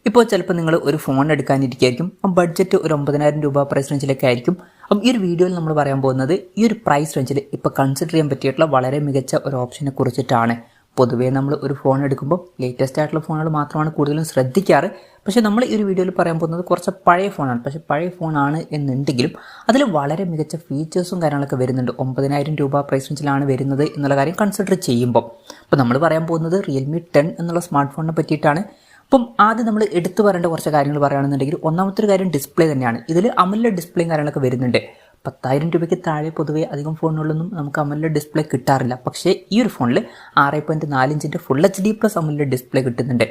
ഇപ്പോൾ ചിലപ്പോൾ നിങ്ങൾ ഒരു ഫോൺ എടുക്കാനിരിക്കുകയായിരിക്കും. ബഡ്ജറ്റ് ഒരു 9,000 രൂപ പ്രൈസ് റേഞ്ചിലൊക്കെ ആയിരിക്കും. അപ്പം ഈ ഒരു വീഡിയോയിൽ നമ്മൾ പറയാൻ പോകുന്നത് ഈ ഒരു പ്രൈസ് റേഞ്ചിൽ ഇപ്പോൾ കൺസിഡർ ചെയ്യാൻ പറ്റിയിട്ടുള്ള വളരെ മികച്ച ഒരു ഓപ്ഷനെ കുറിച്ചിട്ടാണ്. പൊതുവേ നമ്മൾ ഒരു ഫോൺ എടുക്കുമ്പോൾ ലേറ്റസ്റ്റ് ആയിട്ടുള്ള ഫോണുകൾ മാത്രമാണ് കൂടുതലും ശ്രദ്ധിക്കാറ്. പക്ഷേ നമ്മൾ ഈ ഒരു വീഡിയോയിൽ പറയാൻ പോകുന്നത് കുറച്ച് പഴയ ഫോണാണ്. പക്ഷേ പഴയ ഫോണാണ് എന്നുണ്ടെങ്കിലും അതിൽ വളരെ മികച്ച ഫീച്ചേഴ്സും കാര്യങ്ങളൊക്കെ വരുന്നുണ്ട്. 9,000 രൂപ പ്രൈസ് റേഞ്ചിലാണ് വരുന്നത് എന്നുള്ള കാര്യം കൺസിഡർ ചെയ്യുമ്പോൾ അപ്പോൾ നമ്മൾ പറയാൻ പോകുന്നത് റിയൽമി 10 എന്നുള്ള സ്മാർട്ട് ഫോണിനെ പറ്റിയിട്ടാണ്. അപ്പം ആദ്യം നമ്മൾ എടുത്തു പറയേണ്ട കുറച്ച് കാര്യങ്ങൾ പറയുകയാണെന്നുണ്ടെങ്കിൽ ഒന്നാമത്തെ ഒരു കാര്യം ഡിസ്പ്ലേ തന്നെയാണ്. ഇതിൽ AMOLED ഡിസ്പ്ലേയും കാര്യങ്ങളൊക്കെ വരുന്നുണ്ട്. 10,000 രൂപയ്ക്ക് താഴെ പൊതുവേ അധികം ഫോണുകളിലൊന്നും നമുക്ക് AMOLED ഡിസ്പ്ലേ കിട്ടാറില്ല. പക്ഷേ ഈ ഒരു ഫോണിൽ 6.4 ഇഞ്ചിൻ്റെ full HD plus AMOLED display കിട്ടുന്നുണ്ട്.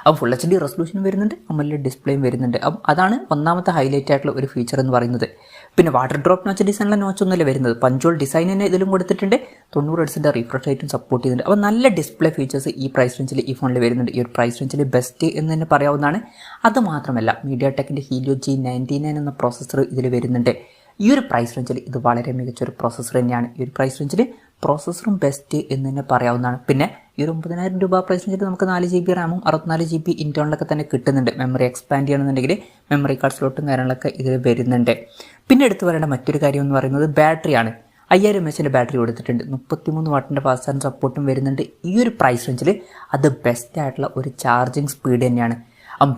അപ്പോൾ ഫുൾ HD റെസൊല്യൂഷൻ വരുന്നുണ്ട്, AMOLED ഡിസ്പ്ലേയും വരുന്നുണ്ട്. അപ്പം അതാണ് ഒന്നാമത്തെ ഹൈലൈറ്റ് ആയിട്ടുള്ള ഒരു ഫീച്ചർ എന്ന് പറയുന്നത്. പിന്നെ വാട്ടർ ഡ്രോപ്പ് നോച്ച് ഡിസൈനിലെ നോച്ചൊന്നുമല്ല വരുന്നത്. പഞ്ചോൾ ഡിസൈൻ തന്നെ ഇതിലും കൊടുത്തിട്ടുണ്ട്. 90 ഹെർട്സിൻ്റെ റിഫ്രഷ് റേറ്റും സപ്പോർട്ട് ചെയ്യുന്നുണ്ട്. അപ്പോൾ നല്ല ഡിസ്പ്ലേ ഫീച്ചേഴ്സ് ഈ പ്രൈസ് റേഞ്ചിൽ ഈ ഫോണിൽ വരുന്നുണ്ട്. ഈ ഒരു പ്രൈസ് റേഞ്ചിൽ ബെസ്റ്റ് എന്ന് തന്നെ പറയാവുന്നതാണ്. അത് മാത്രമല്ല MediaTekൻ്റെ Helio G99 എന്ന പ്രോസസ്സർ ഇതിൽ വരുന്നുണ്ട്. ഈ ഒരു പ്രൈസ് റേഞ്ചിൽ ഇത് വളരെ മികച്ചൊരു പ്രോസസ്സർ തന്നെയാണ്. ഈ ഒരു പ്രൈസ് റേഞ്ചിൽ പ്രോസസ്സറും ബെസ്റ്റ് എന്ന് തന്നെ പറയാവുന്നതാണ്. പിന്നെ ഈ ഒരു 9,000 രൂപ പ്രൈസ് റേഞ്ചിൽ നമുക്ക് 4 GB റാമും 64 GB ഇൻറ്റേർണലൊക്കെ തന്നെ കിട്ടുന്നുണ്ട്. മെമ്മറി എക്സ്പാൻഡ് ചെയ്യണമെന്നുണ്ടെങ്കിൽ മെമ്മറി കാർഡ് സ്ലോട്ടും കാര്യങ്ങളൊക്കെ ഇതിൽ വരുന്നുണ്ട്. പിന്നെ എടുത്തു പറയേണ്ട മറ്റൊരു കാര്യം എന്ന് പറയുന്നത് ബാറ്ററിയാണ്. 5000 mAh ബാറ്ററി കൊടുത്തിട്ടുണ്ട്. 33 വാട്ടിൻ്റെ ഫാസ്റ്റ് ചാർജ് സപ്പോർട്ടും വരുന്നുണ്ട്. ഈ ഒരു പ്രൈസ് റേഞ്ചിൽ അത് ബെസ്റ്റ് ആയിട്ടുള്ള ഒരു ചാർജിങ് സ്പീഡ് തന്നെയാണ്.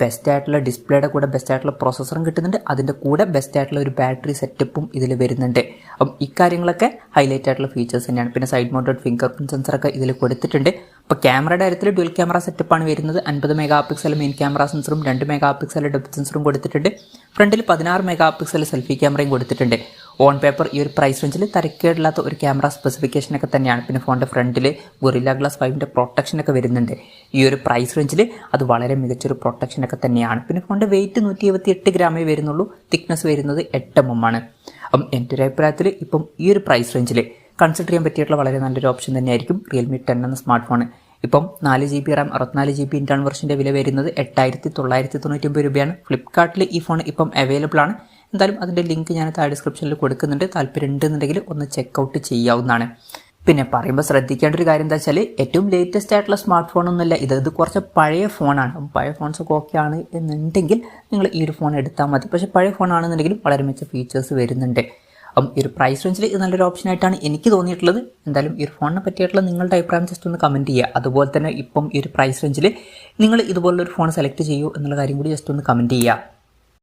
ബെസ്റ്റ് ആയിട്ടുള്ള ഡിസ്പ്ലേയുടെ കൂടെ ബെസ്റ്റ് ആയിട്ടുള്ള പ്രോസസ്സറും കിട്ടുന്നുണ്ട്. അതിൻ്റെ കൂടെ ബെസ്റ്റ് ആയിട്ടുള്ള ഒരു ബാറ്ററി സെറ്റപ്പും ഇതിൽ വരുന്നുണ്ട്. അപ്പം ഇക്കാര്യങ്ങളൊക്കെ ഹൈലൈറ്റ് ആയിട്ടുള്ള ഫീച്ചേഴ്സ് തന്നെയാണ്. പിന്നെ സൈഡ് മൗണ്ടഡ് ഫിംഗർ പ്രിൻറ്റ് സെൻസറൊക്കെ ഇതിൽ കൊടുത്തിട്ടുണ്ട്. ഇപ്പോൾ ക്യാമറയുടെ കാര്യത്തിൽ ഡ്യുവൽ ക്യാമറ സെറ്റപ്പാണ് വരുന്നത്. 50 മെഗാ പിക്സൽ മെയിൻ ക്യാമറ സെൻസറും 2 മെഗാ പിക്സൽ ഡെപ്ത് സെൻസറും കൊടുത്തിട്ടുണ്ട്. ഫ്രണ്ടിൽ 16 മെഗാ പിക്സൽ സെൽഫി ക്യാമറയും കൊടുത്തിട്ടുണ്ട്. ഓൺ പേപ്പർ ഈ ഒരു പ്രൈസ് റേഞ്ചിൽ തരക്കേടില്ലാത്ത ഒരു ക്യാമറ സ്പെസിഫിക്കേഷനൊക്കെ തന്നെയാണ്. പിന്നെ ഫോണിൻ്റെ ഫ്രണ്ടിൽ ഗൊറില്ല ഗ്ലാസ് 5ൻ്റെ പ്രൊട്ടക്ഷനൊക്കെ വരുന്നുണ്ട്. ഈ ഒരു പ്രൈസ് റേഞ്ചിൽ അത് വളരെ മികച്ചൊരു പ്രൊട്ടക്ഷനൊക്കെ തന്നെയാണ്. പിന്നെ ഫോണിൻ്റെ വെയിറ്റ് 128 ഗ്രാമേ വരുന്നുള്ളൂ. തിക്നെസ് വരുന്നത് 8 mm ആണ്. അപ്പം എൻ്റെ ഒരു അഭിപ്രായത്തിൽ ഇപ്പം ഈ ഒരു പ്രൈസ് റേഞ്ചിൽ കൺസിഡർ ചെയ്യാൻ പറ്റിയിട്ടുള്ള വളരെ നല്ലൊരു ഓപ്ഷൻ തന്നെയായിരിക്കും റിയൽമി 10 എന്ന സ്മാർട്ട് ഫോൺ. ഇപ്പം 4 GB റാം 64 GB ഇൻറ്റേർണൽ വെർഷൻ്റെ വില വരുന്നത് 8,999 രൂപയാണ്. ഫ്ലിപ്കാർട്ടിൽ ഈ ഫോൺ ഇപ്പം അവൈലബിൾ ആണ്. എന്തായാലും അതിൻ്റെ ലിങ്ക് ഞാൻ താഴെ ഡിസ്ക്രിപ്ഷനിൽ കൊടുക്കുന്നുണ്ട്. താല്പര്യം ഉണ്ടെന്നുണ്ടെങ്കിൽ ഒന്ന് ചെക്കൗട്ട് ചെയ്യാവുന്നതാണ്. പിന്നെ പറയുമ്പോൾ ശ്രദ്ധിക്കേണ്ട ഒരു കാര്യം എന്താ വെച്ചാൽ ഏറ്റവും ലേറ്റസ്റ്റ് ആയിട്ടുള്ള സ്മാർട്ട് ഫോണൊന്നുമല്ല ഇത് കുറച്ച് പഴയ ഫോണാണ്. പഴയ ഫോൺസൊക്കെ ഓക്കെ ആണ് എന്നുണ്ടെങ്കിൽ നിങ്ങൾ ഈ ഒരു ഫോൺ എടുത്താൽ മതി. പക്ഷേ പഴയ ഫോണാണെന്നുണ്ടെങ്കിലും വളരെ മികച്ച ഫീച്ചേഴ്സ് വരുന്നുണ്ട്. ഈ ഒരു പ്രൈസ് റേഞ്ചിൽ ഇത് നല്ലൊരു ഓപ്ഷനായിട്ടാണ് എനിക്ക് തോന്നിയിട്ടുള്ളത്. എന്തായാലും ഈ ഒരു ഫോണിനെ പറ്റിയിട്ടുള്ള നിങ്ങളുടെ അഭിപ്രായം ജസ്റ്റ് ഒന്ന് കമൻറ്റ് ചെയ്യുക. അതുപോലെ തന്നെ ഇപ്പം ഈ ഒരു പ്രൈസ് റേഞ്ചിൽ നിങ്ങൾ ഇതുപോലുള്ളൊരു ഫോൺ സെലക്ട് ചെയ്യൂ എന്നുള്ള കാര്യം കൂടി ജസ്റ്റ് ഒന്ന് കമൻറ്റ് ചെയ്യുക.